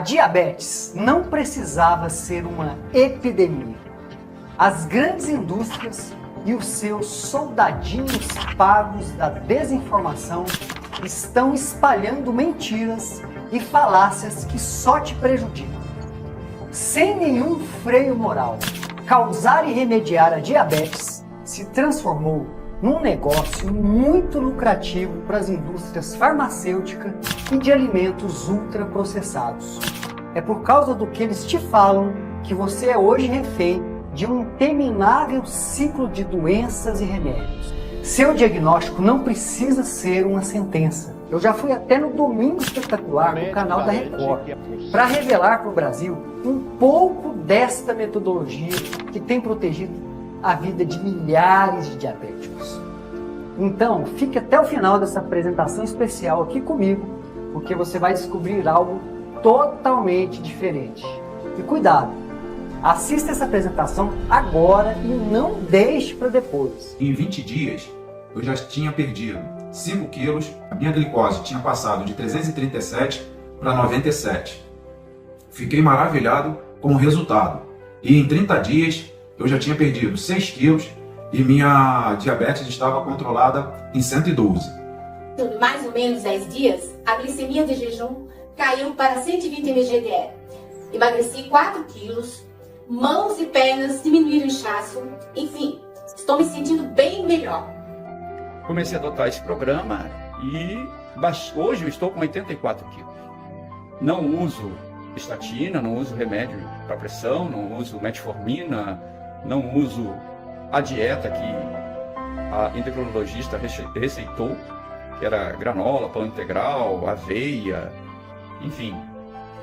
diabetes não precisava ser uma epidemia. As grandes indústrias e os seus soldadinhos pagos da desinformação estão espalhando mentiras e falácias que só te prejudicam. Sem nenhum freio moral, causar e remediar a diabetes se transformou num negócio muito lucrativo para as indústrias farmacêuticas e de alimentos ultraprocessados. É por causa do que eles te falam que você é hoje refém de um interminável ciclo de doenças e remédios. Seu diagnóstico não precisa ser uma sentença. Eu já fui até no Domingo Espetacular do canal da Record para revelar para o Brasil um pouco desta metodologia que tem protegido a vida de milhares de diabéticos. Então, fique até o final dessa apresentação especial aqui comigo, porque você vai descobrir algo totalmente diferente. E cuidado, assista essa apresentação agora e não deixe para depois. Em 20 dias, eu já tinha perdido 5 quilos, a minha glicose tinha passado de 337 para 97. Fiquei maravilhado com o resultado. E em 30 dias, eu já tinha perdido 6 quilos e minha diabetes estava controlada em 112. Em mais ou menos 10 dias, a glicemia de jejum caiu para 120 mg/dl. Emagreci 4 quilos, mãos e pernas diminuíram o inchaço, enfim, estou me sentindo bem melhor. Comecei a adotar esse programa e hoje eu estou com 84 quilos. Não uso estatina, não uso remédio para pressão, não uso metformina, não uso a dieta que a endocrinologista receitou, que era granola, pão integral, aveia, enfim,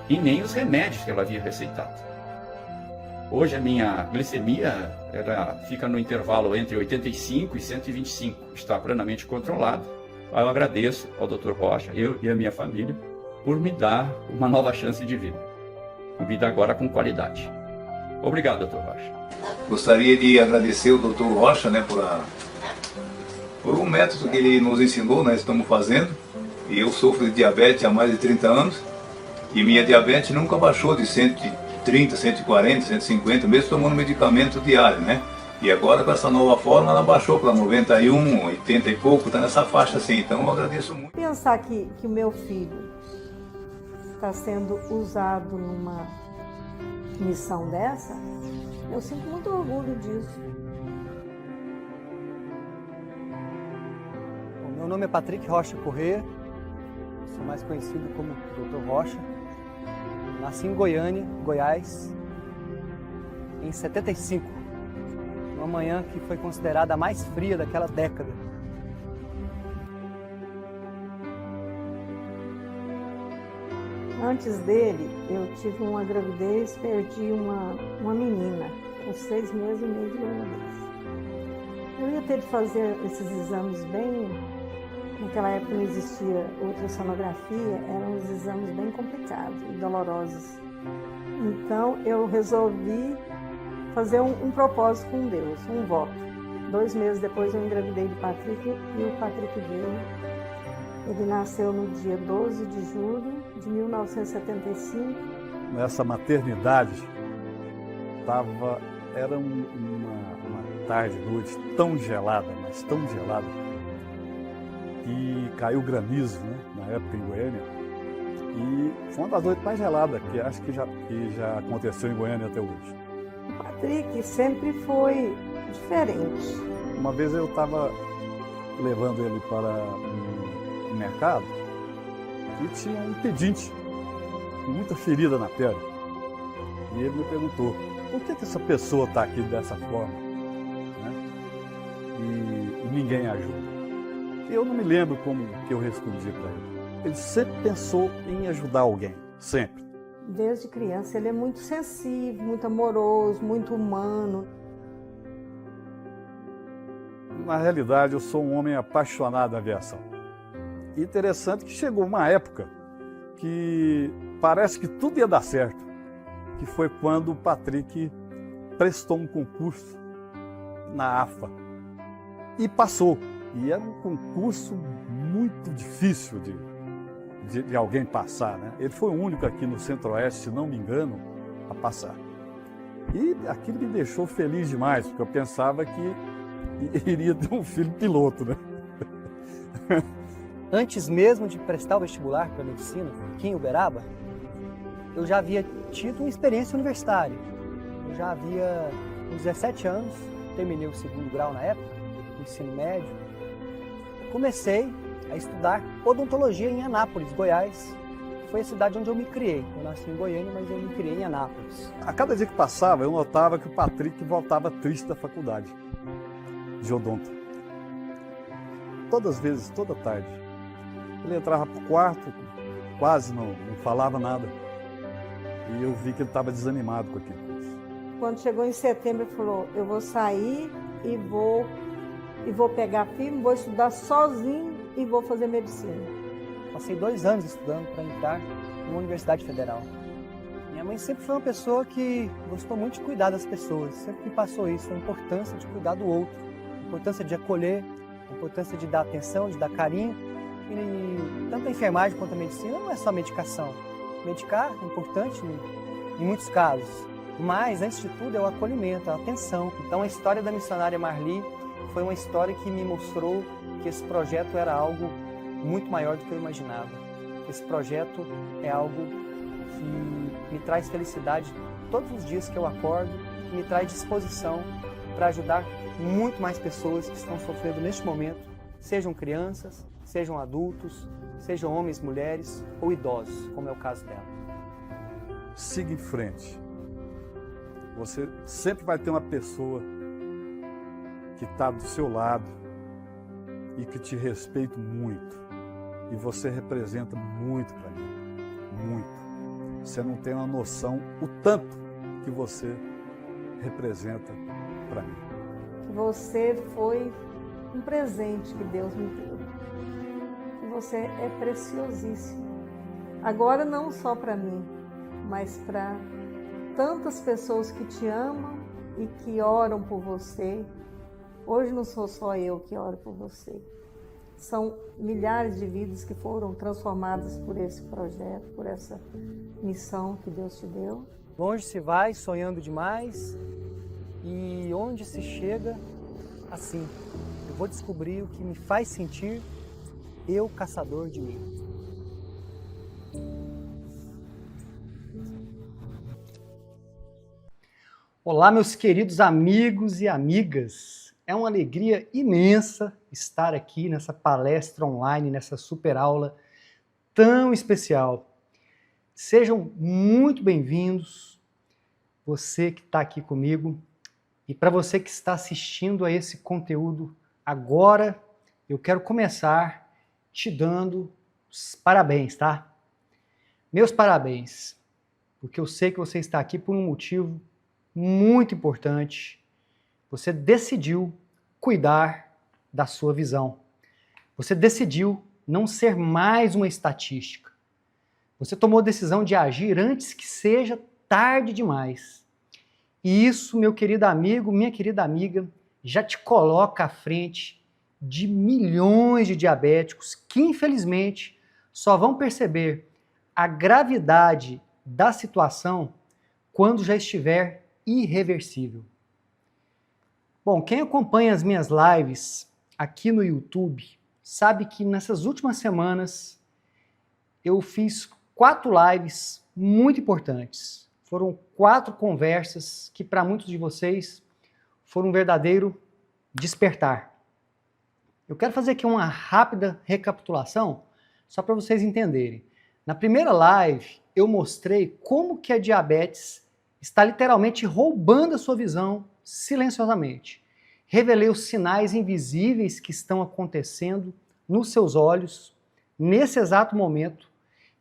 e nem os remédios que ela havia receitado. Hoje a minha glicemia fica no intervalo entre 85 e 125, está plenamente controlado. Eu agradeço ao Dr. Rocha, eu e a minha família, por me dar uma nova chance de vida. Uma vida agora com qualidade. Obrigado, Dr. Rocha. Gostaria de agradecer o Dr. Rocha, por um método que ele nos ensinou, nós estamos fazendo. E eu sofro de diabetes há mais de 30 anos e minha diabetes nunca baixou de 130, 140, 150, mesmo tomando medicamento diário, E agora com essa nova forma ela baixou para 91, 80 e pouco, está nessa faixa assim, então eu agradeço muito. Pensar que o meu filho está sendo usado numa missão dessa, eu sinto muito orgulho disso. Meu nome é Patrick Rocha Corrêa, sou mais conhecido como Dr. Rocha. Nasci em Goiânia, Goiás, em 75, uma manhã que foi considerada a mais fria daquela década. Antes dele, eu tive uma gravidez, perdi uma menina, com 6 meses e meio de gravidez. Eu ia ter de fazer esses exames bem... Naquela época não existia ultrassonografia, eram os exames bem complicados e dolorosos. Então eu resolvi fazer um propósito com Deus, um voto. 2 meses depois eu engravidei do Patrick e o Patrick veio. Ele nasceu no dia 12 de julho de 1975. Nessa maternidade, era uma tarde, noite tão gelada, mas tão gelada, e caiu granizo, na época em Goiânia, e foi uma das noites mais geladas que acho que já aconteceu em Goiânia até hoje. O Patrick sempre foi diferente. Uma vez eu estava levando ele para um mercado e tinha um pedinte com muita ferida na perna. E ele me perguntou, por que essa pessoa está aqui dessa forma? E ninguém ajuda. Eu não me lembro como que eu respondi para ele. Ele sempre pensou em ajudar alguém, sempre. Desde criança ele é muito sensível, muito amoroso, muito humano. Na realidade, eu sou um homem apaixonado na aviação. E interessante que chegou uma época que parece que tudo ia dar certo, que foi quando o Patrick prestou um concurso na AFA e passou. E era um concurso muito difícil de alguém passar, né? Ele foi o único aqui no Centro-Oeste, se não me engano, a passar. E aquilo me deixou feliz demais, porque eu pensava que iria ter um filho piloto, né? Antes mesmo de prestar o vestibular para medicina, aqui em Uberaba, eu já havia tido uma experiência universitária. Eu já havia, com 17 anos, terminei o 2º grau na época, no ensino médio. Comecei a estudar odontologia em Anápolis, Goiás. Foi a cidade onde eu me criei. Eu nasci em Goiânia, mas eu me criei em Anápolis. A cada dia que passava, eu notava que o Patrick voltava triste da faculdade de odonto. Todas as vezes, toda tarde. Ele entrava pro quarto, quase não falava nada. E eu vi que ele estava desanimado com aquilo. Quando chegou em setembro, ele falou, eu vou sair e vou pegar firme, vou estudar sozinho e vou fazer medicina. Passei 2 anos estudando para entrar numa universidade federal. Minha mãe sempre foi uma pessoa que gostou muito de cuidar das pessoas, sempre me passou isso, a importância de cuidar do outro, a importância de acolher, a importância de dar atenção, de dar carinho. E tanto a enfermagem quanto a medicina não é só medicação. Medicar é importante em muitos casos, mas antes de tudo é o acolhimento, a atenção. Então a história da missionária Marli foi uma história que me mostrou que esse projeto era algo muito maior do que eu imaginava. Esse projeto é algo que me traz felicidade todos os dias que eu acordo e me traz disposição para ajudar muito mais pessoas que estão sofrendo neste momento, sejam crianças, sejam adultos, sejam homens, mulheres ou idosos, como é o caso dela. Siga em frente. Você sempre vai ter uma pessoa que está do seu lado e que te respeita muito. E você representa muito para mim. Muito. Você não tem uma noção o tanto que você representa para mim. Você foi um presente que Deus me deu. Você é preciosíssimo. Agora não só para mim, mas para tantas pessoas que te amam e que oram por você. Hoje não sou só eu que oro por você. São milhares de vidas que foram transformadas por esse projeto, por essa missão que Deus te deu. Longe se vai sonhando demais e onde se chega assim. Eu vou descobrir o que me faz sentir eu, caçador de mim. Olá, meus queridos amigos e amigas. É uma alegria imensa estar aqui nessa palestra online, nessa super aula tão especial. Sejam muito bem-vindos, você que está aqui comigo, e para você que está assistindo a esse conteúdo agora, eu quero começar te dando os parabéns, tá? Meus parabéns, porque eu sei que você está aqui por um motivo muito importante. Você decidiu cuidar da sua visão. Você decidiu não ser mais uma estatística. Você tomou a decisão de agir antes que seja tarde demais. E isso, meu querido amigo, minha querida amiga, já te coloca à frente de milhões de diabéticos que, infelizmente, só vão perceber a gravidade da situação quando já estiver irreversível. Bom, quem acompanha as minhas lives aqui no YouTube sabe que nessas últimas semanas eu fiz 4 lives muito importantes. Foram 4 conversas que para muitos de vocês foram um verdadeiro despertar. Eu quero fazer aqui uma rápida recapitulação só para vocês entenderem. Na primeira live eu mostrei como que a diabetes está literalmente roubando a sua visão silenciosamente. Revelei os sinais invisíveis que estão acontecendo nos seus olhos nesse exato momento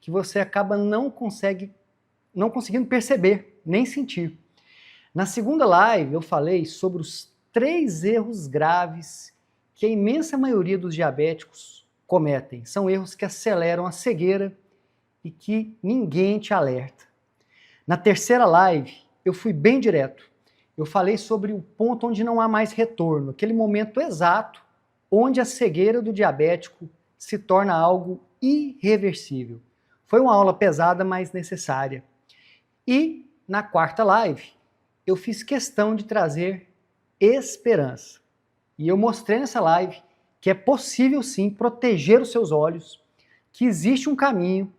que você acaba não conseguindo perceber, nem sentir. Na segunda live eu falei sobre os 3 erros graves que a imensa maioria dos diabéticos cometem. São erros que aceleram a cegueira e que ninguém te alerta. Na terceira live, eu fui bem direto. Eu falei sobre o ponto onde não há mais retorno, aquele momento exato onde a cegueira do diabético se torna algo irreversível. Foi uma aula pesada, mas necessária. E na quarta live, eu fiz questão de trazer esperança. E eu mostrei nessa live que é possível sim proteger os seus olhos, que existe um caminho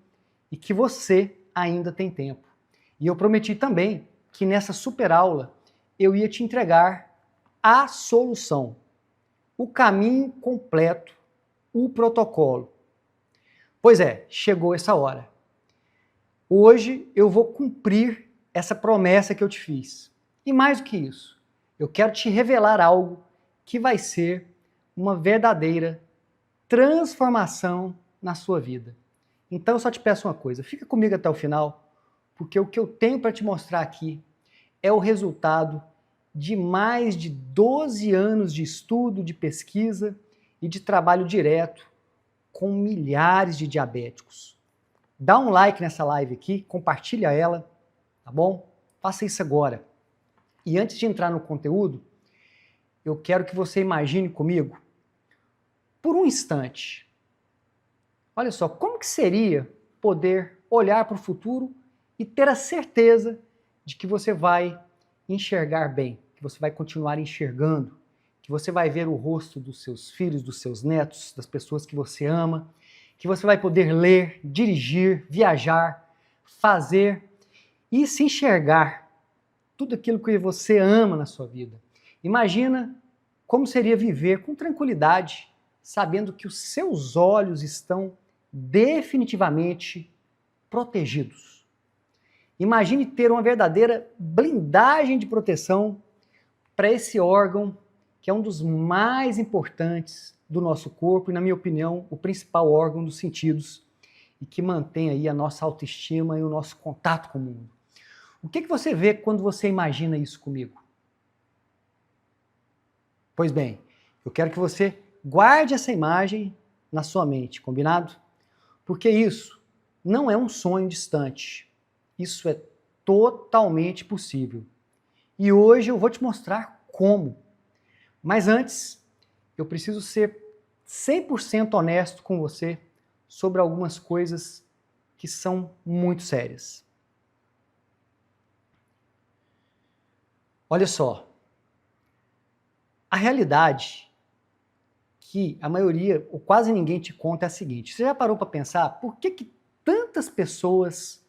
e que você ainda tem tempo. E eu prometi também que nessa super aula eu ia te entregar a solução, o caminho completo, o protocolo. Pois é, chegou essa hora. Hoje eu vou cumprir essa promessa que eu te fiz. E mais do que isso, eu quero te revelar algo que vai ser uma verdadeira transformação na sua vida. Então eu só te peço uma coisa, fica comigo até o final, porque o que eu tenho para te mostrar aqui é o resultado de mais de 12 anos de estudo, de pesquisa e de trabalho direto com milhares de diabéticos. Dá um like nessa live aqui, compartilha ela, tá bom? Faça isso agora. E antes de entrar no conteúdo, eu quero que você imagine comigo, por um instante, olha só, como que seria poder olhar para o futuro e ter a certeza de que você vai enxergar bem, que você vai continuar enxergando, que você vai ver o rosto dos seus filhos, dos seus netos, das pessoas que você ama, que você vai poder ler, dirigir, viajar, fazer e se enxergar tudo aquilo que você ama na sua vida. Imagina como seria viver com tranquilidade, sabendo que os seus olhos estão definitivamente protegidos. Imagine ter uma verdadeira blindagem de proteção para esse órgão que é um dos mais importantes do nosso corpo e, na minha opinião, o principal órgão dos sentidos e que mantém aí a nossa autoestima e o nosso contato com o mundo. O que você vê quando você imagina isso comigo? Pois bem, eu quero que você guarde essa imagem na sua mente, combinado? Porque isso não é um sonho distante. Isso é totalmente possível. E hoje eu vou te mostrar como. Mas antes, eu preciso ser 100% honesto com você sobre algumas coisas que são muito sérias. Olha só, a realidade que a maioria, ou quase ninguém te conta é a seguinte: você já parou para pensar por que tantas pessoas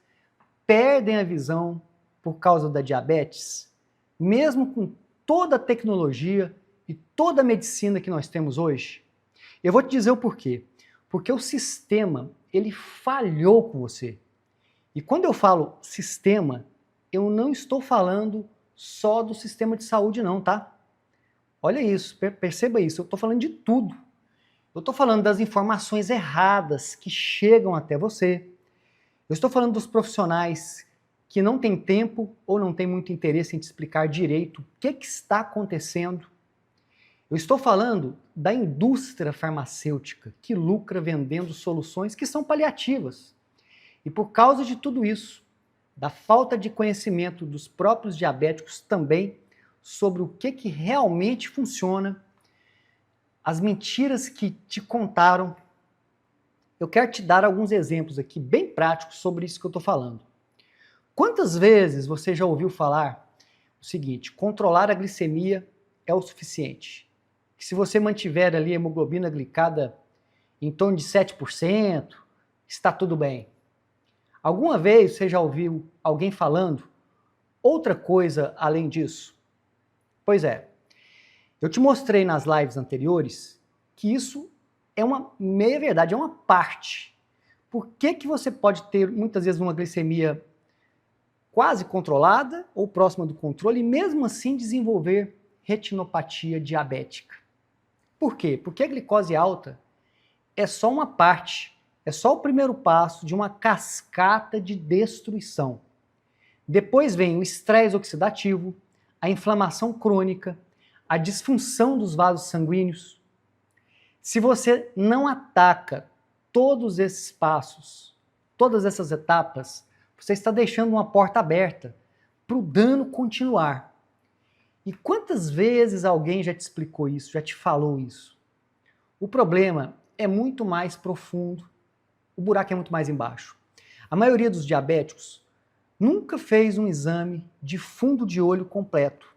perdem a visão por causa da diabetes, mesmo com toda a tecnologia e toda a medicina que nós temos hoje? Eu vou te dizer o porquê. Porque o sistema, ele falhou com você. E quando eu falo sistema, eu não estou falando só do sistema de saúde não, tá? Olha isso, perceba isso, eu estou falando de tudo. Eu estou falando das informações erradas que chegam até você. Eu estou falando dos profissionais que não têm tempo ou não têm muito interesse em te explicar direito o que está acontecendo. Eu estou falando da indústria farmacêutica que lucra vendendo soluções que são paliativas. E por causa de tudo isso, da falta de conhecimento dos próprios diabéticos também sobre o que realmente funciona, as mentiras que te contaram, eu quero te dar alguns exemplos aqui bem práticos sobre isso que eu estou falando. Quantas vezes você já ouviu falar o seguinte: controlar a glicemia é o suficiente? Que se você mantiver ali a hemoglobina glicada em torno de 7%, está tudo bem. Alguma vez você já ouviu alguém falando outra coisa além disso? Pois é, eu te mostrei nas lives anteriores que isso é uma meia verdade, é uma parte. Por que você pode ter muitas vezes uma glicemia quase controlada ou próxima do controle e mesmo assim desenvolver retinopatia diabética? Por quê? Porque a glicose alta é só uma parte, é só o primeiro passo de uma cascata de destruição. Depois vem o estresse oxidativo, a inflamação crônica, a disfunção dos vasos sanguíneos. Se você não ataca todos esses passos, todas essas etapas, você está deixando uma porta aberta para o dano continuar. E quantas vezes alguém já te explicou isso, já te falou isso? O problema é muito mais profundo, o buraco é muito mais embaixo. A maioria dos diabéticos nunca fez um exame de fundo de olho completo.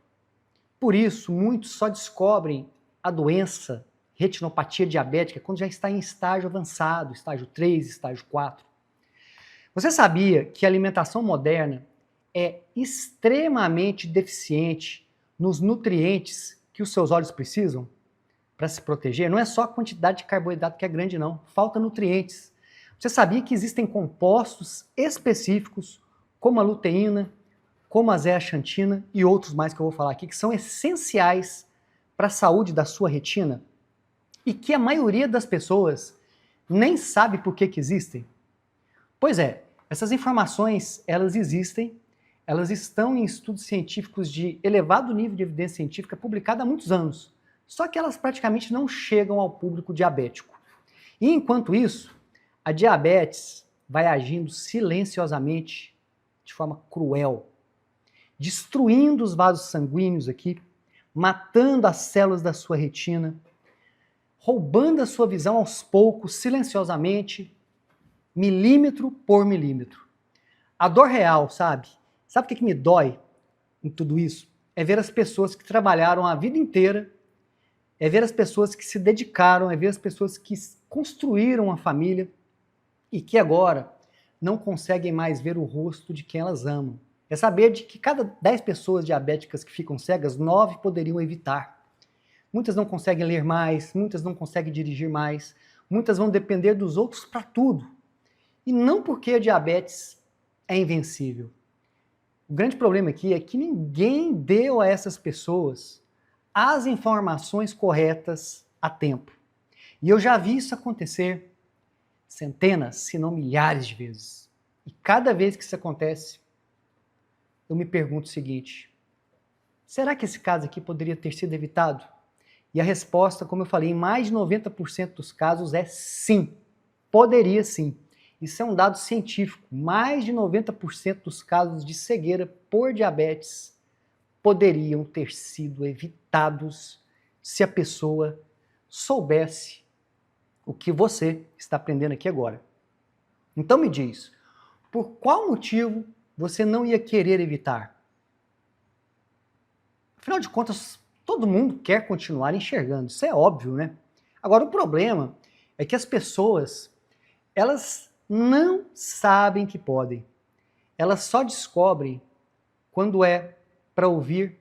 Por isso, muitos só descobrem a doença, retinopatia diabética, quando já está em estágio avançado, estágio 3, estágio 4. Você sabia que a alimentação moderna é extremamente deficiente nos nutrientes que os seus olhos precisam para se proteger? Não é só a quantidade de carboidrato que é grande, não. Falta nutrientes. Você sabia que existem compostos específicos, como a luteína, como a zeaxantina e outros mais que eu vou falar aqui, que são essenciais para a saúde da sua retina e que a maioria das pessoas nem sabe por que existem? Pois é, essas informações, elas existem, elas estão em estudos científicos de elevado nível de evidência científica publicada há muitos anos, só que elas praticamente não chegam ao público diabético. E enquanto isso, a diabetes vai agindo silenciosamente, de forma cruel, destruindo os vasos sanguíneos aqui, matando as células da sua retina, roubando a sua visão aos poucos, silenciosamente, milímetro por milímetro. A dor real, sabe? Sabe o que me dói em tudo isso? É ver as pessoas que trabalharam a vida inteira, é ver as pessoas que se dedicaram, é ver as pessoas que construíram uma família e que agora não conseguem mais ver o rosto de quem elas amam. É saber de que cada 10 pessoas diabéticas que ficam cegas, 9 poderiam evitar. Muitas não conseguem ler mais, muitas não conseguem dirigir mais, muitas vão depender dos outros para tudo. E não porque a diabetes é invencível. O grande problema aqui é que ninguém deu a essas pessoas as informações corretas a tempo. E eu já vi isso acontecer centenas, se não milhares de vezes. E cada vez que isso acontece, eu me pergunto o seguinte: será que esse caso aqui poderia ter sido evitado? E a resposta, como eu falei, em mais de 90% dos casos é sim. Poderia sim. Isso é um dado científico. Mais de 90% dos casos de cegueira por diabetes poderiam ter sido evitados se a pessoa soubesse o que você está aprendendo aqui agora. Então me diz, por qual motivo você não ia querer evitar? Afinal de contas, todo mundo quer continuar enxergando, isso é óbvio, né? Agora, o problema é que as pessoas, elas não sabem que podem. Elas só descobrem quando é para ouvir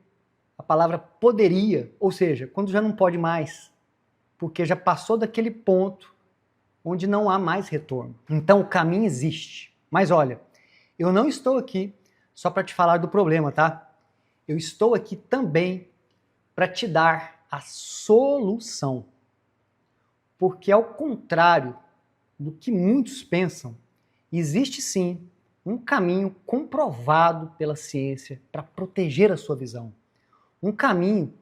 a palavra poderia, ou seja, quando já não pode mais, porque já passou daquele ponto onde não há mais retorno. Então o caminho existe. Mas olha, eu não estou aqui só para te falar do problema, tá? Eu estou aqui também para te dar a solução. Porque ao contrário do que muitos pensam, existe sim um caminho comprovado pela ciência para proteger a sua visão. Um caminho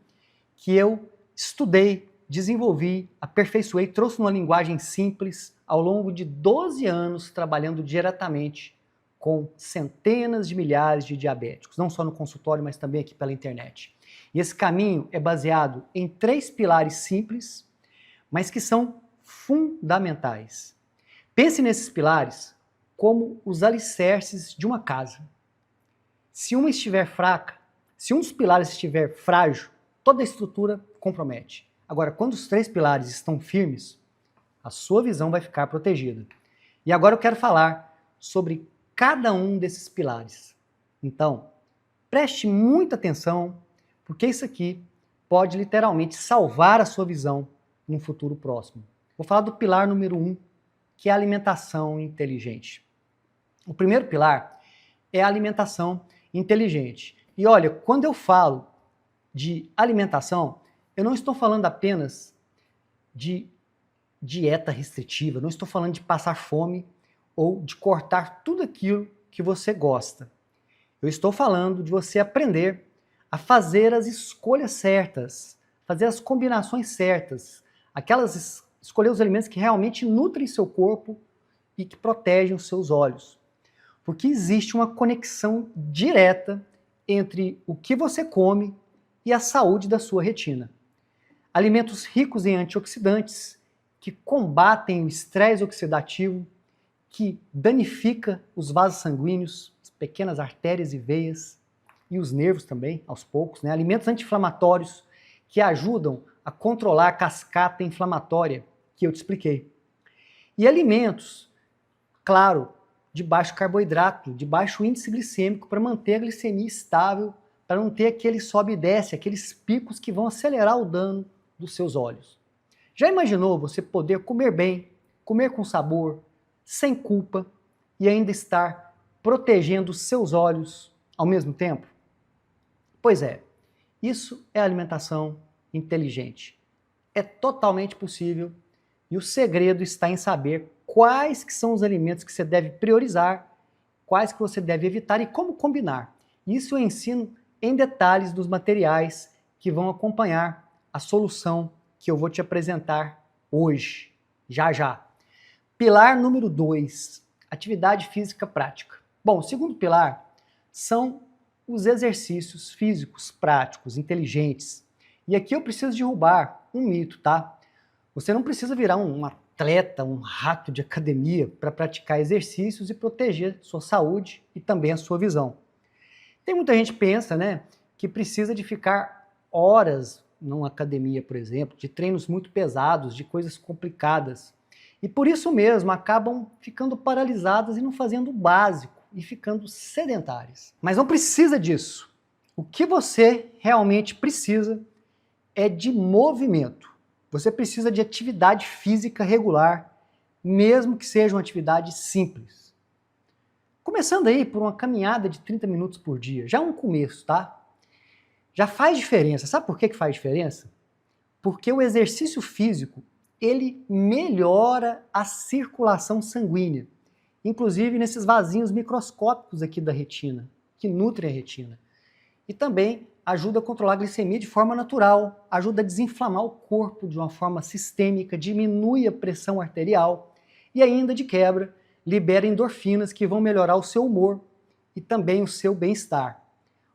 que eu estudei, desenvolvi, aperfeiçoei, trouxe uma linguagem simples ao longo de 12 anos trabalhando diretamente com centenas de milhares de diabéticos, não só no consultório, mas também aqui pela internet. E esse caminho é baseado em 3 pilares simples, mas que são fundamentais. Pense nesses pilares como os alicerces de uma casa. Se uma estiver fraca, se um dos pilares estiver frágil, toda a estrutura compromete. Agora, quando os 3 pilares estão firmes, a sua visão vai ficar protegida. E agora eu quero falar sobre cada um desses pilares. Então, preste muita atenção, porque isso aqui pode literalmente salvar a sua visão no futuro próximo. Vou falar do pilar número 1, que é a alimentação inteligente. O primeiro pilar é a alimentação inteligente. E olha, quando eu falo de alimentação, eu não estou falando apenas de dieta restritiva, não estou falando de passar fome ou de cortar tudo aquilo que você gosta. Eu estou falando de você aprender a fazer as escolhas certas, fazer as combinações certas, escolher os alimentos que realmente nutrem seu corpo e que protegem os seus olhos. Porque existe uma conexão direta entre o que você come e a saúde da sua retina. Alimentos ricos em antioxidantes que combatem o estresse oxidativo, que danifica os vasos sanguíneos, as pequenas artérias e veias, e os nervos também, aos poucos, né? Alimentos anti-inflamatórios que ajudam a controlar a cascata inflamatória que eu te expliquei. E alimentos, claro, de baixo carboidrato, de baixo índice glicêmico, para manter a glicemia estável, para não ter aquele sobe e desce, aqueles picos que vão acelerar o dano dos seus olhos. Já imaginou você poder comer bem, comer com sabor, sem culpa e ainda estar protegendo os seus olhos ao mesmo tempo? Pois é, isso é alimentação inteligente. É totalmente possível e o segredo está em saber quais que são os alimentos que você deve priorizar, quais que você deve evitar e como combinar. Isso eu ensino em detalhes dos materiais que vão acompanhar a solução que eu vou te apresentar hoje, já já. Pilar número 2, atividade física prática. Bom, o segundo pilar são os exercícios físicos práticos, inteligentes. E aqui eu preciso derrubar um mito, tá? Você não precisa virar um atleta, um rato de academia para praticar exercícios e proteger sua saúde e também a sua visão. Tem muita gente que pensa, né, que precisa de ficar horas numa academia, por exemplo, de treinos muito pesados, de coisas complicadas. E por isso mesmo acabam ficando paralisadas e não fazendo o básico e ficando sedentárias. Mas não precisa disso. O que você realmente precisa é de movimento. Você precisa de atividade física regular, mesmo que seja uma atividade simples. Começando aí por uma caminhada de 30 minutos por dia. Já é um começo, tá? Já faz diferença. Sabe por que faz diferença? Porque o exercício físico, ele melhora a circulação sanguínea, inclusive nesses vasinhos microscópicos aqui da retina, que nutrem a retina. E também ajuda a controlar a glicemia de forma natural, ajuda a desinflamar o corpo de uma forma sistêmica, diminui a pressão arterial e ainda, de quebra, libera endorfinas que vão melhorar o seu humor e também o seu bem-estar.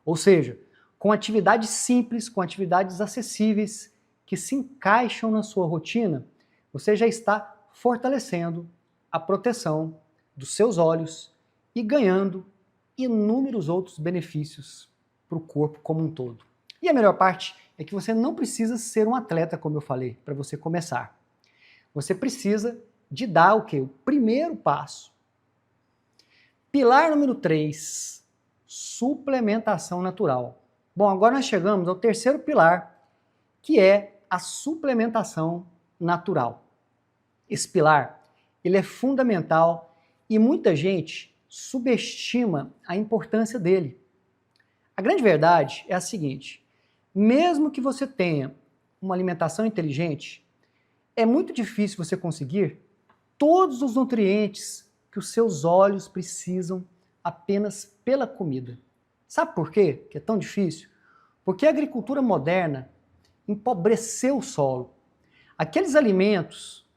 Ou seja, com atividades simples, com atividades acessíveis, que se encaixam na sua rotina, você já está fortalecendo a proteção dos seus olhos e ganhando inúmeros outros benefícios para o corpo como um todo. E a melhor parte é que você não precisa ser um atleta, como eu falei, para você começar. Você precisa de dar o quê? O primeiro passo. Pilar número 3, suplementação natural. Bom, agora nós chegamos ao terceiro pilar, que é a suplementação natural. Esse pilar, ele é fundamental e muita gente subestima a importância dele. A grande verdade é a seguinte: mesmo que você tenha uma alimentação inteligente, é muito difícil você conseguir todos os nutrientes que os seus olhos precisam apenas pela comida. Sabe por quê que é tão difícil? Porque a agricultura moderna empobreceu o solo. Aqueles alimentos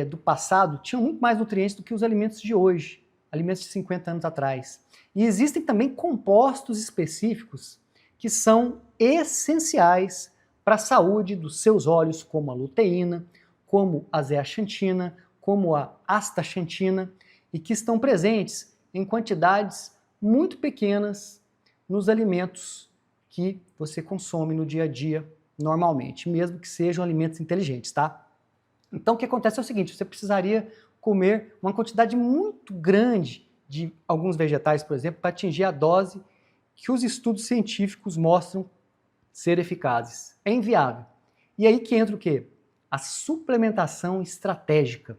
do passado tinham muito mais nutrientes do que os alimentos de hoje, alimentos de 50 anos atrás. E existem também compostos específicos que são essenciais para a saúde dos seus olhos, como a luteína, como a zeaxantina, como a astaxantina, e que estão presentes em quantidades muito pequenas nos alimentos que você consome no dia a dia normalmente, mesmo que sejam alimentos inteligentes, tá? Então o que acontece é o seguinte: você precisaria comer uma quantidade muito grande de alguns vegetais, por exemplo, para atingir a dose que os estudos científicos mostram ser eficazes. É inviável. E aí que entra o quê? A suplementação estratégica.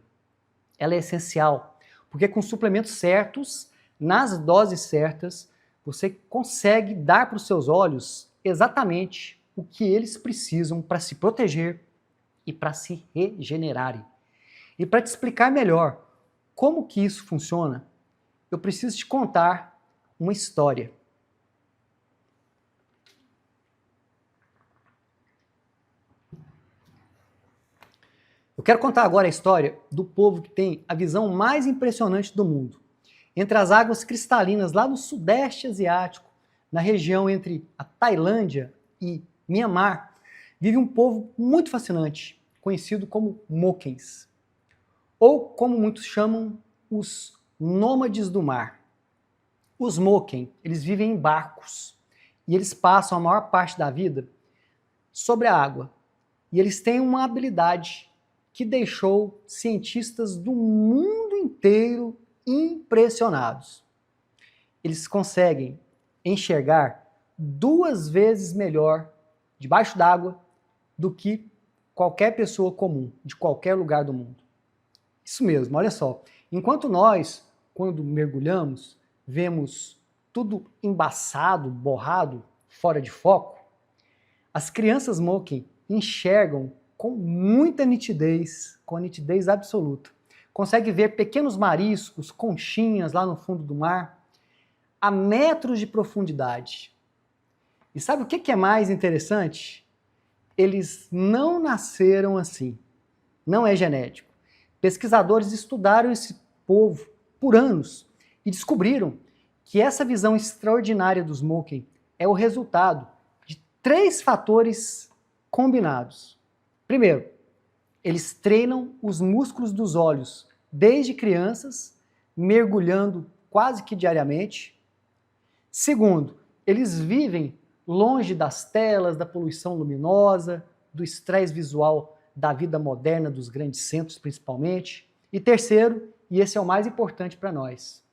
Ela é essencial, porque com suplementos certos, nas doses certas, você consegue dar para os seus olhos exatamente o que eles precisam para se proteger e para se regenerarem. E para te explicar melhor como que isso funciona, eu preciso te contar uma história. Eu quero contar agora a história do povo que tem a visão mais impressionante do mundo. Entre as águas cristalinas lá no Sudeste Asiático, na região entre a Tailândia e Mianmar, vive um povo muito fascinante, conhecido como Mokens, ou como muitos chamam, os nômades do mar. Os Moken, eles vivem em barcos e eles passam a maior parte da vida sobre a água. E eles têm uma habilidade que deixou cientistas do mundo inteiro impressionados. Eles conseguem enxergar 2 vezes melhor debaixo d'água do que qualquer pessoa comum, de qualquer lugar do mundo. Isso mesmo, olha só. Enquanto nós, quando mergulhamos, vemos tudo embaçado, borrado, fora de foco, as crianças Moken enxergam com muita nitidez, com a nitidez absoluta. Consegue ver pequenos mariscos, conchinhas lá no fundo do mar, a metros de profundidade. E sabe o que é mais interessante? Eles não nasceram assim. Não é genético. Pesquisadores estudaram esse povo por anos e descobriram que essa visão extraordinária dos Moken é o resultado de 3 fatores combinados. Primeiro, eles treinam os músculos dos olhos desde crianças, mergulhando quase que diariamente. Segundo, eles vivem longe das telas, da poluição luminosa, do estresse visual da vida moderna dos grandes centros principalmente. E terceiro, e esse é o mais importante para nós,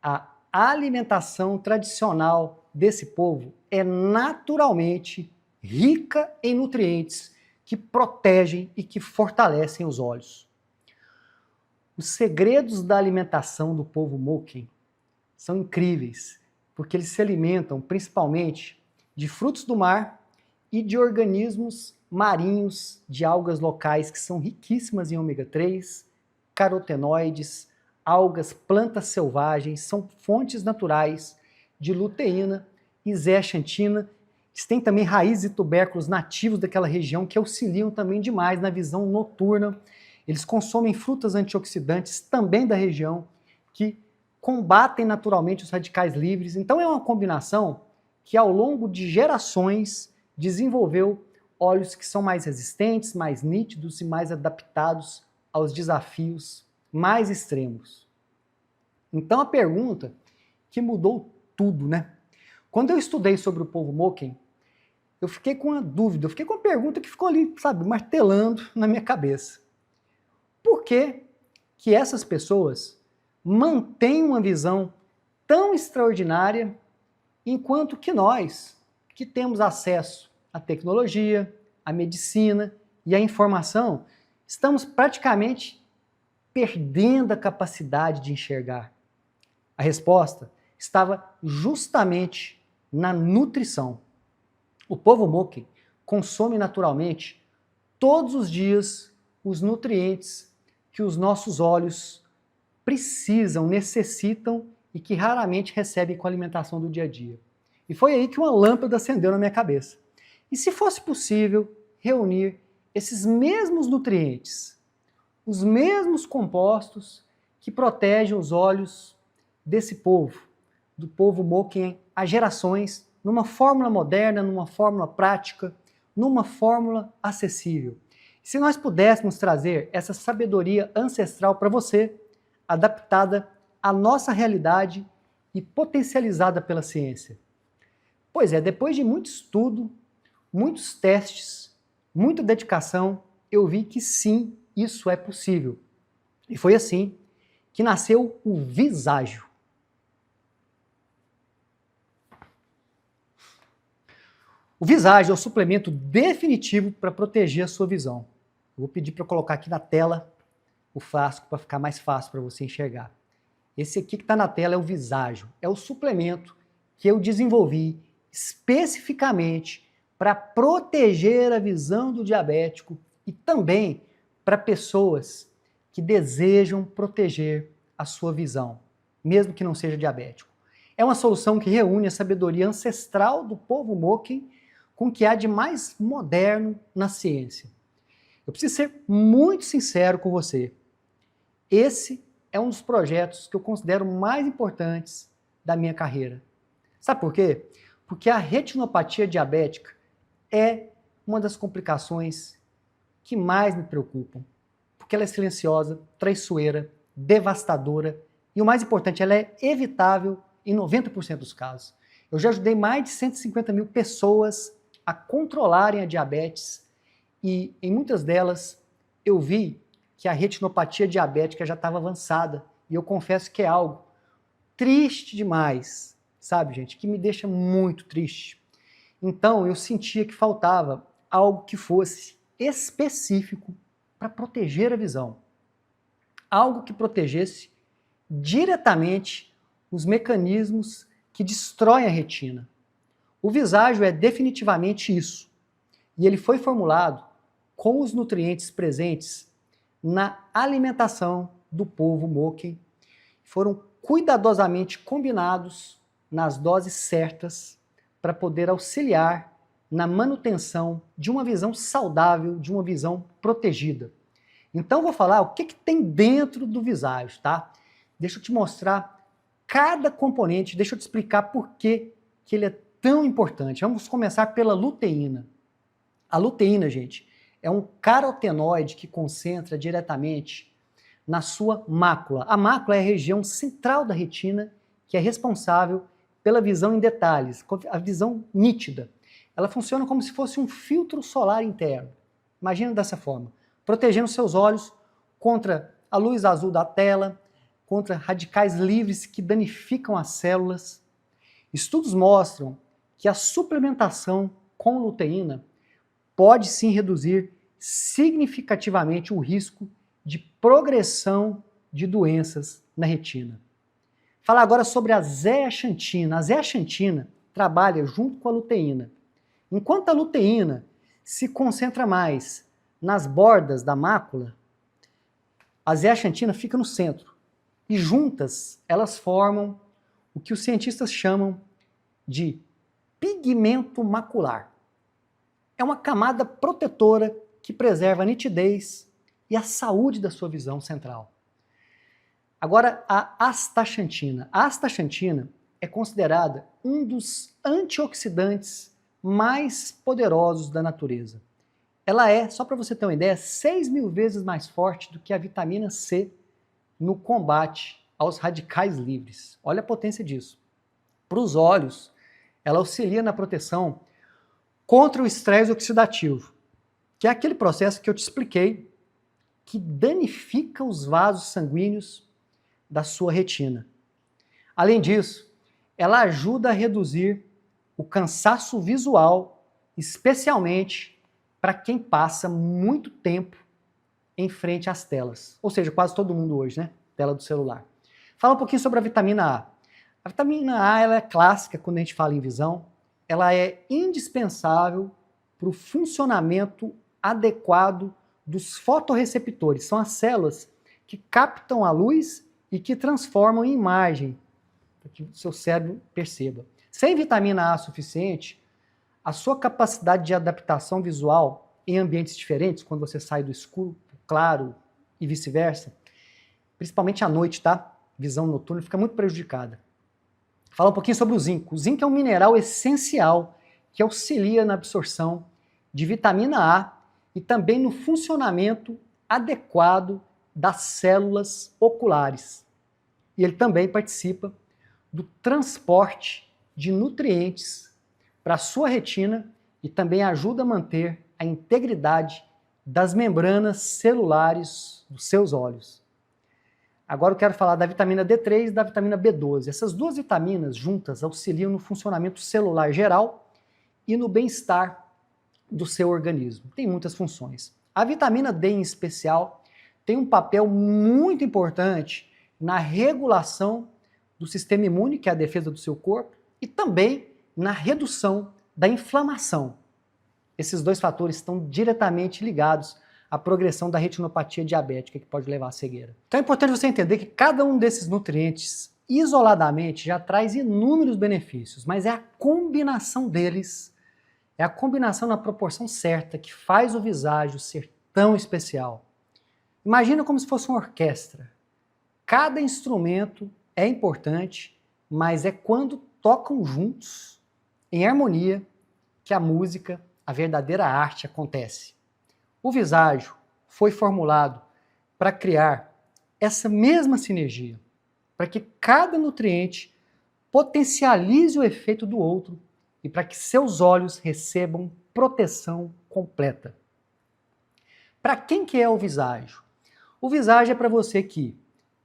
a alimentação tradicional desse povo é naturalmente rica em nutrientes que protegem e que fortalecem os olhos. Os segredos da alimentação do povo Moken são incríveis, porque eles se alimentam principalmente de frutos do mar e de organismos marinhos, de algas locais que são riquíssimas em ômega 3, carotenoides, algas, plantas selvagens, são fontes naturais de luteína e zeaxantina. Eles têm também raízes e tubérculos nativos daquela região que auxiliam também demais na visão noturna. Eles consomem frutas antioxidantes também da região que combatem naturalmente os radicais livres. Então é uma combinação que ao longo de gerações desenvolveu olhos que são mais resistentes, mais nítidos e mais adaptados aos desafios mais extremos. Então a pergunta que mudou tudo, né? Quando eu estudei sobre o povo Moken, eu fiquei com uma dúvida, eu fiquei com uma pergunta que ficou ali, sabe, martelando na minha cabeça. Por que que essas pessoas mantêm uma visão tão extraordinária, enquanto que nós, que temos acesso à tecnologia, à medicina e à informação, estamos praticamente perdendo a capacidade de enxergar? A resposta estava justamente na nutrição. O povo Moken consome naturalmente todos os dias os nutrientes que os nossos olhos precisam, necessitam e que raramente recebem com a alimentação do dia a dia. E foi aí que uma lâmpada acendeu na minha cabeça. E se fosse possível reunir esses mesmos nutrientes, os mesmos compostos que protegem os olhos desse povo, do povo Moken, há gerações, numa fórmula moderna, numa fórmula prática, numa fórmula acessível. Se nós pudéssemos trazer essa sabedoria ancestral para você, adaptada à nossa realidade e potencializada pela ciência. Pois é, depois de muito estudo, muitos testes, muita dedicação, eu vi que sim, isso é possível. E foi assim que nasceu o Viságio. O Viságio é o suplemento definitivo para proteger a sua visão. Eu vou pedir para colocar aqui na tela o frasco para ficar mais fácil para você enxergar. Esse aqui que está na tela é o Viságio. É o suplemento que eu desenvolvi especificamente para proteger a visão do diabético e também para pessoas que desejam proteger a sua visão, mesmo que não seja diabético. É uma solução que reúne a sabedoria ancestral do povo Moken com o que há de mais moderno na ciência. Eu preciso ser muito sincero com você. Esse é um dos projetos que eu considero mais importantes da minha carreira. Sabe por quê? Porque a retinopatia diabética é uma das complicações que mais me preocupam, porque ela é silenciosa, traiçoeira, devastadora e o mais importante, ela é evitável em 90% dos casos. Eu já ajudei mais de 150 mil pessoas a controlarem a diabetes e em muitas delas eu vi que a retinopatia diabética já estava avançada e eu confesso que é algo triste demais, sabe, gente, que me deixa muito triste. Então eu sentia que faltava algo que fosse específico para proteger a visão. Algo que protegesse diretamente os mecanismos que destroem a retina. O Viságio é definitivamente isso. E ele foi formulado com os nutrientes presentes na alimentação do povo Moken. Foram cuidadosamente combinados nas doses certas para poder auxiliar na manutenção de uma visão saudável, de uma visão protegida. Então vou falar o que tem dentro do Viságio, tá? Deixa eu te mostrar cada componente, deixa eu te explicar por que ele é tão importante. Vamos começar pela luteína. A luteína, gente, é um carotenoide que concentra diretamente na sua mácula. A mácula é a região central da retina que é responsável pela visão em detalhes, a visão nítida. Ela funciona como se fosse um filtro solar interno. Imagina dessa forma, protegendo seus olhos contra a luz azul da tela, contra radicais livres que danificam as células. Estudos mostram que a suplementação com luteína pode sim reduzir significativamente o risco de progressão de doenças na retina. Falar agora sobre a zeaxantina. A zeaxantina trabalha junto com a luteína. Enquanto a luteína se concentra mais nas bordas da mácula, a zeaxantina fica no centro. E juntas, elas formam o que os cientistas chamam de pigmento macular. É uma camada protetora que preserva a nitidez e a saúde da sua visão central. Agora, a astaxantina. A astaxantina é considerada um dos antioxidantes mais poderosos da natureza. Ela é, só para você ter uma ideia, 6.000 vezes mais forte do que a vitamina C no combate aos radicais livres. Olha a potência disso. Para os olhos, ela auxilia na proteção contra o estresse oxidativo, que é aquele processo que eu te expliquei que danifica os vasos sanguíneos da sua retina. Além disso, ela ajuda a reduzir o cansaço visual, especialmente para quem passa muito tempo em frente às telas. Ou seja, quase todo mundo hoje, né? Tela do celular. Fala um pouquinho sobre a vitamina A. A vitamina A ela é clássica quando a gente fala em visão. Ela é indispensável para o funcionamento adequado dos fotorreceptores. São as células que captam a luz e que transformam em imagem, para que o seu cérebro perceba. Sem vitamina A suficiente, a sua capacidade de adaptação visual em ambientes diferentes, quando você sai do escuro para o claro e vice-versa, principalmente à noite, tá? Visão noturna fica muito prejudicada. Fala um pouquinho sobre o zinco. O zinco é um mineral essencial que auxilia na absorção de vitamina A e também no funcionamento adequado das células oculares. E ele também participa do transporte de nutrientes para a sua retina e também ajuda a manter a integridade das membranas celulares dos seus olhos. Agora eu quero falar da vitamina D3 e da vitamina B12. Essas duas vitaminas juntas auxiliam no funcionamento celular geral e no bem-estar do seu organismo. Tem muitas funções. A vitamina D, em especial, tem um papel muito importante na regulação do sistema imune, que é a defesa do seu corpo, e também na redução da inflamação. Esses dois fatores estão diretamente ligados à progressão da retinopatia diabética, que pode levar à cegueira. Então é importante você entender que cada um desses nutrientes, isoladamente, já traz inúmeros benefícios, mas é a combinação deles, é a combinação na proporção certa que faz o Viságio ser tão especial. Imagina como se fosse uma orquestra. Cada instrumento é importante, mas é quando tocam juntos, em harmonia, que a música, a verdadeira arte acontece. O Viságio foi formulado para criar essa mesma sinergia, para que cada nutriente potencialize o efeito do outro e para que seus olhos recebam proteção completa. Para quem que é o Viságio? O Viságio é para você que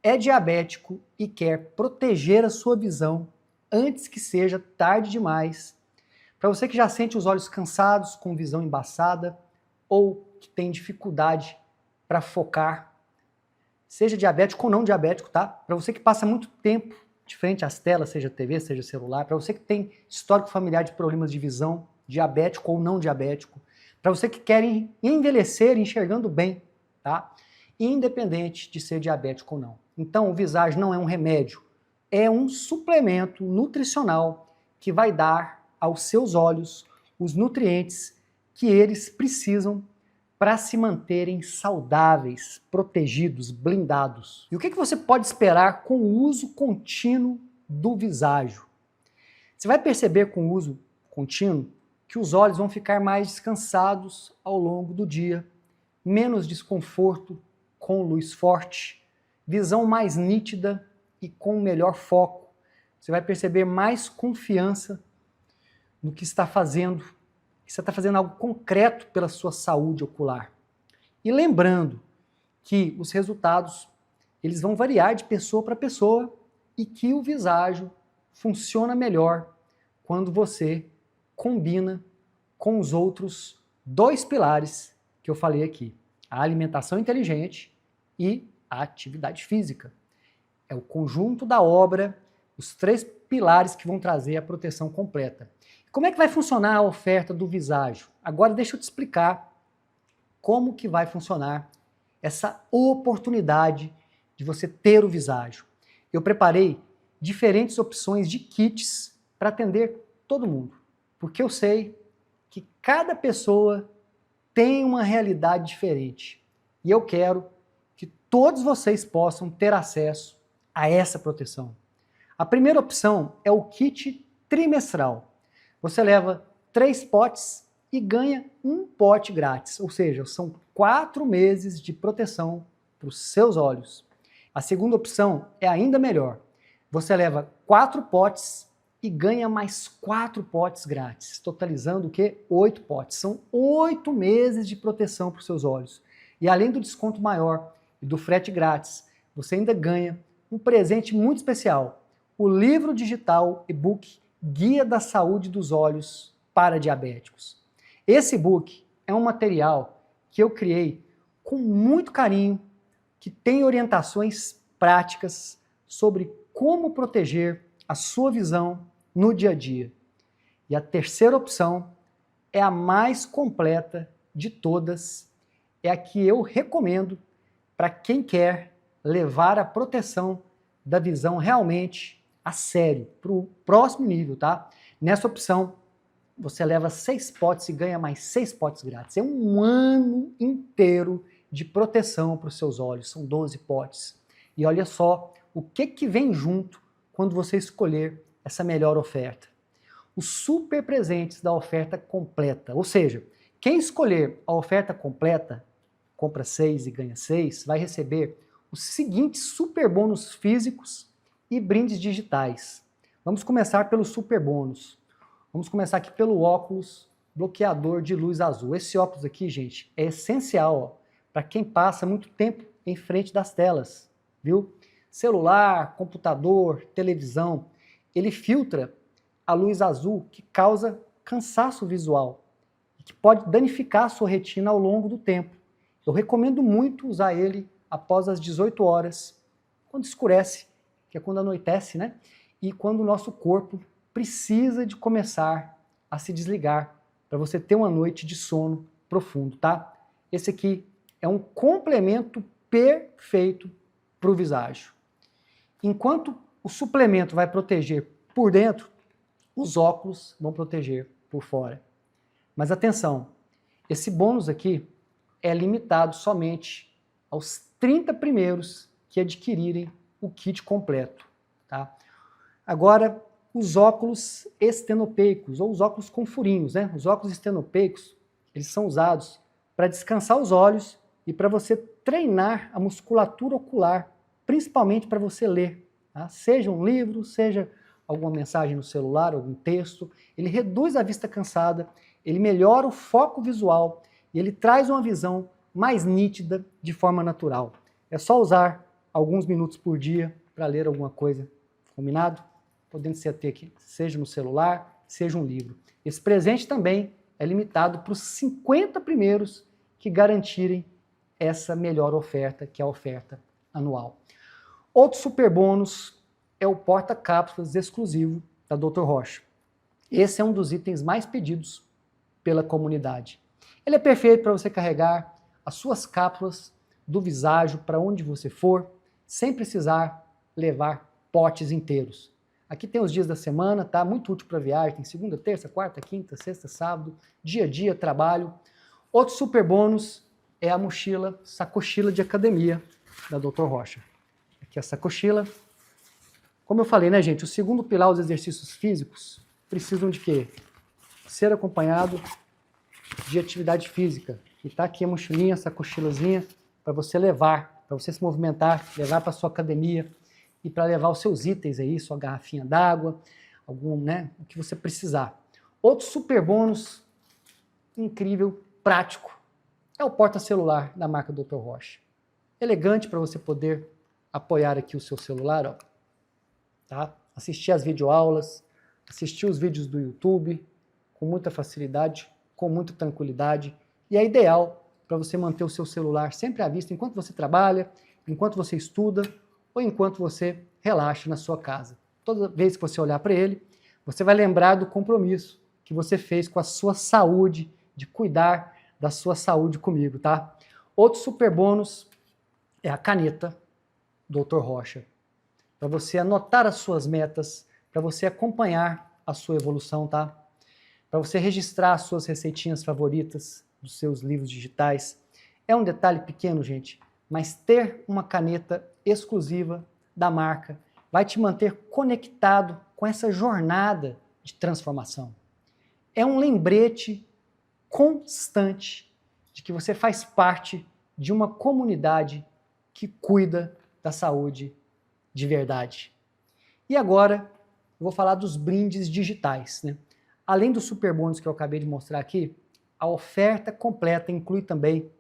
é diabético e quer proteger a sua visão antes que seja tarde demais. Para você que já sente os olhos cansados, com visão embaçada, ou que tem dificuldade para focar, seja diabético ou não diabético, tá? Para você que passa muito tempo de frente às telas, seja TV, seja celular, para você que tem histórico familiar de problemas de visão, diabético ou não diabético, para você que quer envelhecer enxergando bem, tá? Independente de ser diabético ou não. Então, o Viságio não é um remédio, é um suplemento nutricional que vai dar aos seus olhos os nutrientes que eles precisam para se manterem saudáveis, protegidos, blindados. E o que você pode esperar com o uso contínuo do Viságio? Você vai perceber com o uso contínuo que os olhos vão ficar mais descansados ao longo do dia, menos desconforto com luz forte, visão mais nítida e com melhor foco. Você vai perceber mais confiança no que está fazendo, que você está fazendo algo concreto pela sua saúde ocular. E lembrando que os resultados eles vão variar de pessoa para pessoa e que o Viságio funciona melhor quando você combina com os outros dois pilares que eu falei aqui, a alimentação inteligente e a atividade física. É o conjunto da obra, os três pilares que vão trazer a proteção completa. Como é que vai funcionar a oferta do Viságio? Agora deixa eu te explicar como que vai funcionar essa oportunidade de você ter o Viságio. Eu preparei diferentes opções de kits para atender todo mundo, porque eu sei que cada pessoa tem uma realidade diferente e eu quero que todos vocês possam ter acesso a essa proteção. A primeira opção é o kit trimestral. Você leva 3 potes e ganha 1 pote grátis, ou seja, são 4 meses de proteção para os seus olhos. A segunda opção é ainda melhor. Você leva 4 potes e ganha mais 4 potes grátis, totalizando o quê? 8 potes. São 8 meses de proteção para os seus olhos. E além do desconto maior e do frete grátis, você ainda ganha um presente muito especial, o livro digital e-book Guia da Saúde dos Olhos para Diabéticos. Esse e-book é um material que eu criei com muito carinho, que tem orientações práticas sobre como proteger a sua visão no dia a dia. E a terceira opção é a mais completa de todas, é a que eu recomendo para quem quer levar a proteção da visão realmente a sério, para o próximo nível, tá? Nessa opção, você leva 6 potes e ganha mais 6 potes grátis. É um ano inteiro de proteção para os seus olhos, são 12 potes. E olha só o que vem junto quando você escolher essa melhor oferta. Os super presentes da oferta completa, ou seja, quem escolher a oferta completa, compra 6 e ganha 6, vai receber os seguintes super bônus físicos e brindes digitais. Vamos começar pelo super bônus. Vamos começar aqui pelo óculos bloqueador de luz azul. Esse óculos aqui, gente, é essencial para quem passa muito tempo em frente das telas, viu? Celular, computador, televisão. Ele filtra a luz azul que causa cansaço visual e que pode danificar a sua retina ao longo do tempo. Eu recomendo muito usar ele após as 18 horas, quando escurece, que é quando anoitece, né? E quando o nosso corpo precisa de começar a se desligar para você ter uma noite de sono profundo, tá? Esse aqui é um complemento perfeito para o Viságio. Enquanto o suplemento vai proteger por dentro, os óculos vão proteger por fora. Mas atenção, esse bônus aqui é limitado somente aos 30 primeiros que adquirirem o kit completo, tá? Agora, os óculos estenopeicos, ou os óculos com furinhos, né? Os óculos estenopeicos, eles são usados para descansar os olhos e para você treinar a musculatura ocular, principalmente para você ler. Tá? Seja um livro, seja alguma mensagem no celular, algum texto. Ele reduz a vista cansada, ele melhora o foco visual e ele traz uma visão mais nítida de forma natural. É só usar alguns minutos por dia para ler alguma coisa, combinado? Podendo ser até aqui, seja no celular, seja um livro. Esse presente também é limitado para os 50 primeiros que garantirem essa melhor oferta, que é a oferta anual. Outro super bônus é o porta-cápsulas exclusivo da Dr. Rocha. Esse é um dos itens mais pedidos pela comunidade. Ele é perfeito para você carregar as suas cápsulas do Viságio para onde você for, sem precisar levar potes inteiros. Aqui tem os dias da semana, tá? Muito útil para viagem, tem segunda, terça, quarta, quinta, sexta, sábado, dia a dia, trabalho. Outro super bônus é a mochila, sacochila de academia da Dr. Rocha. Aqui a sacochila. Como eu falei, né, gente? O segundo pilar, os exercícios físicos, precisam de quê? Ser acompanhado de atividade física. E tá aqui a mochilinha, a sacochilazinha, para você levar, para você se movimentar, levar para sua academia e para levar os seus itens aí, sua garrafinha d'água, algum, né, o que você precisar. Outro super bônus incrível, prático, é o porta-celular da marca Dr. Rocha. Elegante para você poder apoiar aqui o seu celular, ó, tá? Assistir as videoaulas, assistir os vídeos do YouTube com muita facilidade, com muita tranquilidade, e é ideal para você manter o seu celular sempre à vista enquanto você trabalha, enquanto você estuda ou enquanto você relaxa na sua casa. Toda vez que você olhar para ele, você vai lembrar do compromisso que você fez com a sua saúde, de cuidar da sua saúde comigo, tá? Outro super bônus é a caneta Dr. Rocha, para você anotar as suas metas, para você acompanhar a sua evolução, tá? Para você registrar as suas receitinhas favoritas dos seus livros digitais. É um detalhe pequeno, gente, mas ter uma caneta exclusiva da marca vai te manter conectado com essa jornada de transformação. É um lembrete constante de que você faz parte de uma comunidade que cuida da saúde de verdade. E agora, eu vou falar dos brindes digitais, né? Além dos super bônus que eu acabei de mostrar aqui, a oferta completa inclui também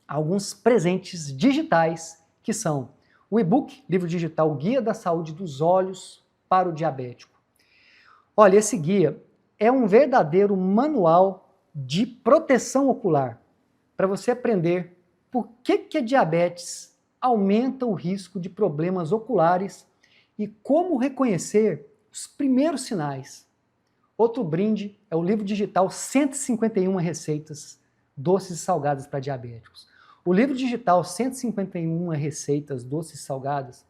alguns presentes digitais, que são o e-book, livro digital Guia da Saúde dos Olhos para o Diabético. Olha, esse guia é um verdadeiro manual de proteção ocular, para você aprender por que a diabetes aumenta o risco de problemas oculares e como reconhecer os primeiros sinais. Outro brinde é o livro digital 151 receitas doces e salgadas para diabéticos. O livro digital 151 receitas doces e salgadas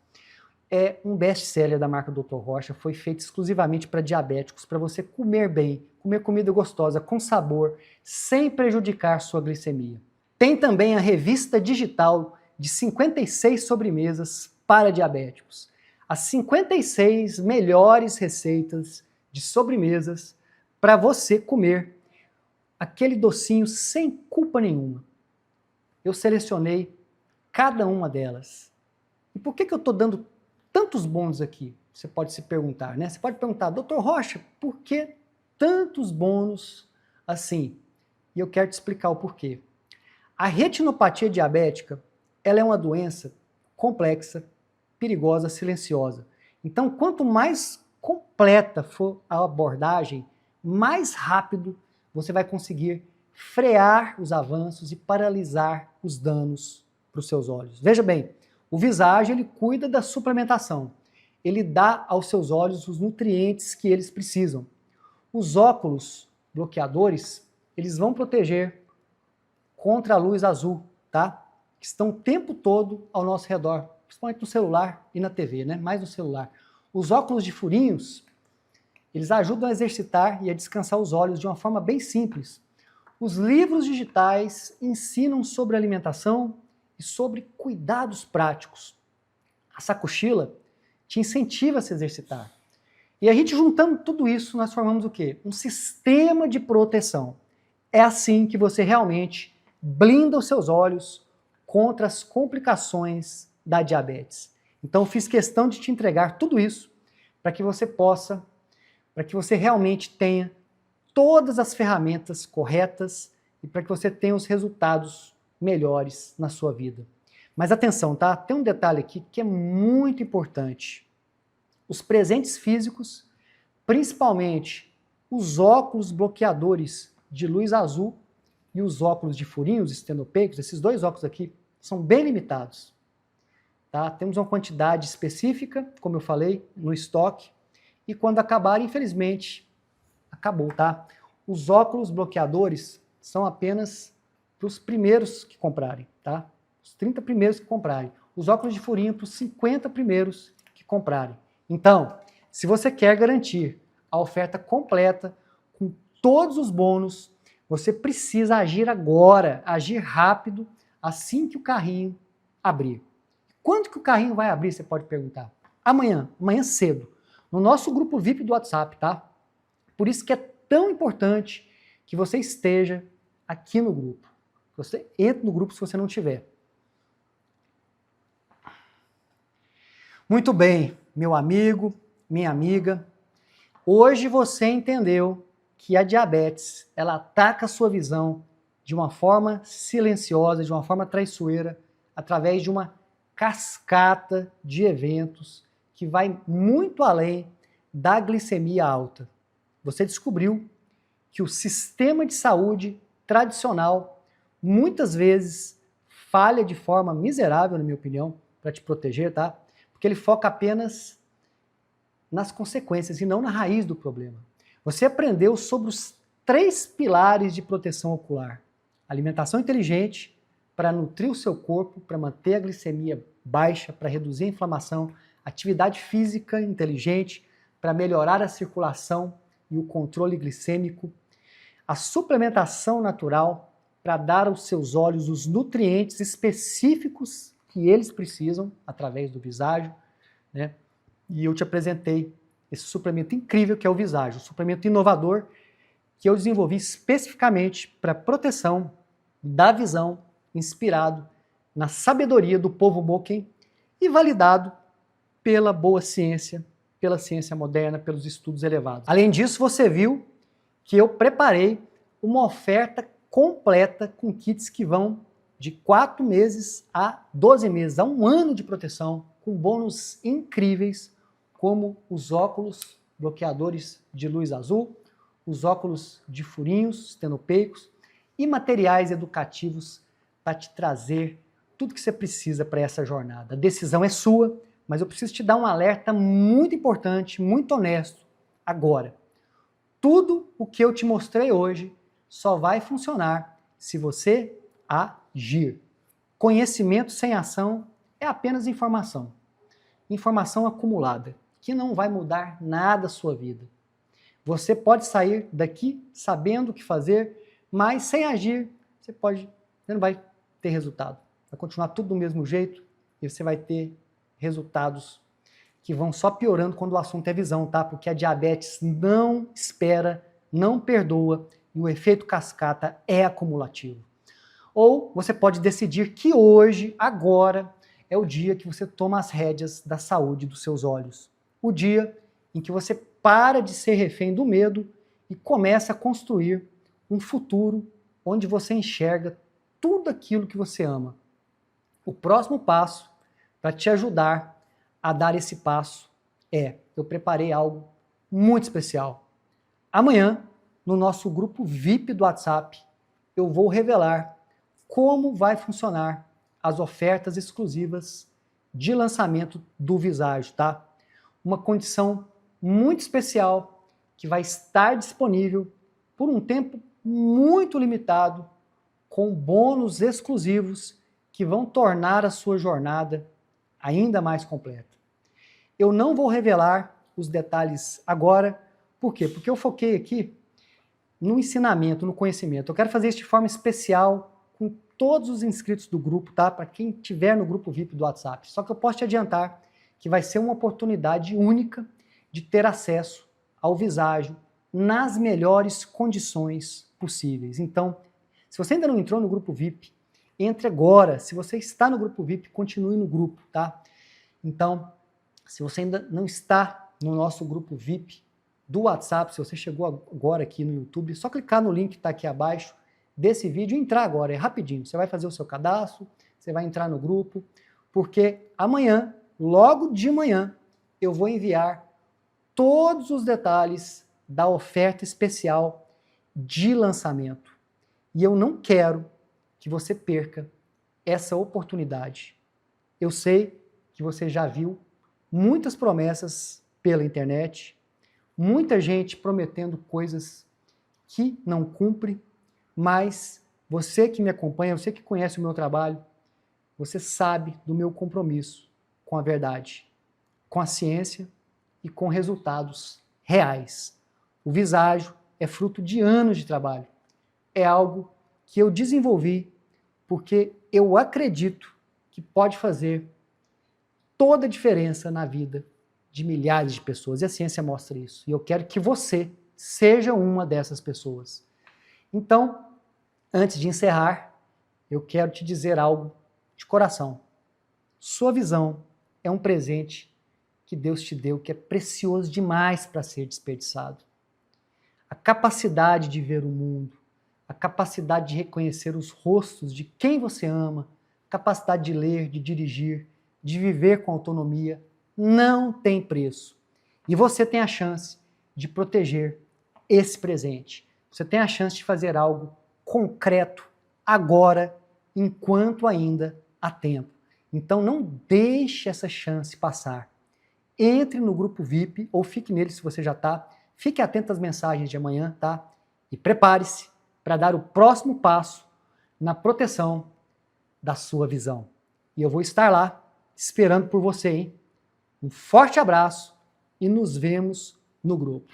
é um best-seller da marca Dr. Rocha, foi feito exclusivamente para diabéticos, para você comer bem, comer comida gostosa, com sabor, sem prejudicar sua glicemia. Tem também a revista digital de 56 sobremesas para diabéticos. As 56 melhores receitas de sobremesas para você comer aquele docinho sem culpa nenhuma. Eu selecionei cada uma delas. E por que eu estou dando tantos bônus aqui? Você pode se perguntar, né? Você pode perguntar, Dr. Rocha, por que tantos bônus assim? E eu quero te explicar o porquê. A retinopatia diabética, ela é uma doença complexa, perigosa, silenciosa. Então, quanto mais completa for a abordagem, mais rápido você vai conseguir frear os avanços e paralisar os danos para os seus olhos. Veja bem, o Viságio, ele cuida da suplementação. Ele dá aos seus olhos os nutrientes que eles precisam. Os óculos bloqueadores, eles vão proteger contra a luz azul, tá? Que estão o tempo todo ao nosso redor, principalmente no celular e na TV, né? Mais no celular. Os óculos de furinhos, eles ajudam a exercitar e a descansar os olhos de uma forma bem simples. Os livros digitais ensinam sobre alimentação e sobre cuidados práticos. A sacochila te incentiva a se exercitar. E a gente juntando tudo isso, nós formamos o quê? Um sistema de proteção. É assim que você realmente blinda os seus olhos contra as complicações da diabetes. Então, eu fiz questão de te entregar tudo isso para que você possa, para que você realmente tenha todas as ferramentas corretas e para que você tenha os resultados melhores na sua vida. Mas atenção, tá? Tem um detalhe aqui que é muito importante. Os presentes físicos, principalmente os óculos bloqueadores de luz azul e os óculos de furinhos estenopeicos, esses dois óculos aqui, são bem limitados. Tá? Temos uma quantidade específica, como eu falei, no estoque, e quando acabar, infelizmente, acabou, tá? Os óculos bloqueadores são apenas para os primeiros que comprarem, tá? Os 30 primeiros que comprarem. Os óculos de furinho para os 50 primeiros que comprarem. Então, se você quer garantir a oferta completa, com todos os bônus, você precisa agir agora, agir rápido, assim que o carrinho abrir. Quando que o carrinho vai abrir, você pode perguntar? Amanhã cedo, no nosso grupo VIP do WhatsApp, tá? Por isso que é tão importante que você esteja aqui no grupo. Você entre no grupo se você não tiver. Muito bem, meu amigo, minha amiga. Hoje você entendeu que a diabetes, ela ataca a sua visão de uma forma silenciosa, de uma forma traiçoeira, através de uma cascata de eventos que vai muito além da glicemia alta. Você descobriu que o sistema de saúde tradicional muitas vezes falha de forma miserável, na minha opinião, para te proteger, tá? Porque ele foca apenas nas consequências e não na raiz do problema. Você aprendeu sobre os 3 pilares de proteção ocular. Alimentação inteligente, para nutrir o seu corpo, para manter a glicemia baixa, para reduzir a inflamação, atividade física inteligente, para melhorar a circulação e o controle glicêmico, a suplementação natural, para dar aos seus olhos os nutrientes específicos que eles precisam, através do Viságio, né? E eu te apresentei esse suplemento incrível que é o Viságio, um suplemento inovador que eu desenvolvi especificamente para proteção da visão, inspirado na sabedoria do povo Moken e validado pela boa ciência, pela ciência moderna, pelos estudos elevados. Além disso, você viu que eu preparei uma oferta completa com kits que vão de 4 meses a 12 meses, a 1 ano de proteção, com bônus incríveis, como os óculos bloqueadores de luz azul, os óculos de furinhos estenopeicos e materiais educativos para te trazer tudo que você precisa para essa jornada. A decisão é sua, mas eu preciso te dar um alerta muito importante, muito honesto, agora. Tudo o que eu te mostrei hoje só vai funcionar se você agir. Conhecimento sem ação é apenas informação. Informação acumulada, que não vai mudar nada a sua vida. Você pode sair daqui sabendo o que fazer, mas sem agir, você não vai ter resultado. Vai continuar tudo do mesmo jeito e você vai ter resultados que vão só piorando quando o assunto é visão, tá? Porque a diabetes não espera, não perdoa e o efeito cascata é acumulativo. Ou você pode decidir que hoje, agora, é o dia que você toma as rédeas da saúde dos seus olhos. O dia em que você para de ser refém do medo e começa a construir um futuro onde você enxerga tudo aquilo que você ama. O próximo passo para te ajudar a dar esse passo eu preparei algo muito especial. Amanhã, no nosso grupo VIP do WhatsApp, eu vou revelar como vai funcionar as ofertas exclusivas de lançamento do Viságio, tá? Uma condição muito especial que vai estar disponível por um tempo muito limitado, com bônus exclusivos que vão tornar a sua jornada ainda mais completa. Eu não vou revelar os detalhes agora, por quê? Porque eu foquei aqui no ensinamento, no conhecimento. Eu quero fazer isso de forma especial com todos os inscritos do grupo, tá? Para quem estiver no grupo VIP do WhatsApp. Só que eu posso te adiantar que vai ser uma oportunidade única de ter acesso ao Viságio nas melhores condições possíveis. Então, Se você ainda não entrou no grupo VIP, entre agora. Se você está no grupo VIP, continue no grupo, tá? Então, se você ainda não está no nosso grupo VIP do WhatsApp, se você chegou agora aqui no YouTube, é só clicar no link que está aqui abaixo desse vídeo e entrar agora, é rapidinho. Você vai fazer o seu cadastro, você vai entrar no grupo, porque amanhã, logo de manhã, eu vou enviar todos os detalhes da oferta especial de lançamento. E eu não quero que você perca essa oportunidade. Eu sei que você já viu muitas promessas pela internet, muita gente prometendo coisas que não cumpre, mas você que me acompanha, você que conhece o meu trabalho, você sabe do meu compromisso com a verdade, com a ciência e com resultados reais. O Viságio é fruto de anos de trabalho. É algo que eu desenvolvi porque eu acredito que pode fazer toda a diferença na vida de milhares de pessoas. E a ciência mostra isso. E eu quero que você seja uma dessas pessoas. Então, antes de encerrar, eu quero te dizer algo de coração. Sua visão é um presente que Deus te deu, que é precioso demais para ser desperdiçado. A capacidade de ver o mundo, a capacidade de reconhecer os rostos de quem você ama, a capacidade de ler, de dirigir, de viver com autonomia, não tem preço. E você tem a chance de proteger esse presente. Você tem a chance de fazer algo concreto agora, enquanto ainda há tempo. Então não deixe essa chance passar. Entre no grupo VIP ou fique nele se você já está. Fique atento às mensagens de amanhã, tá? E prepare-se para dar o próximo passo na proteção da sua visão. E eu vou estar lá esperando por você, hein? Um forte abraço e nos vemos no grupo.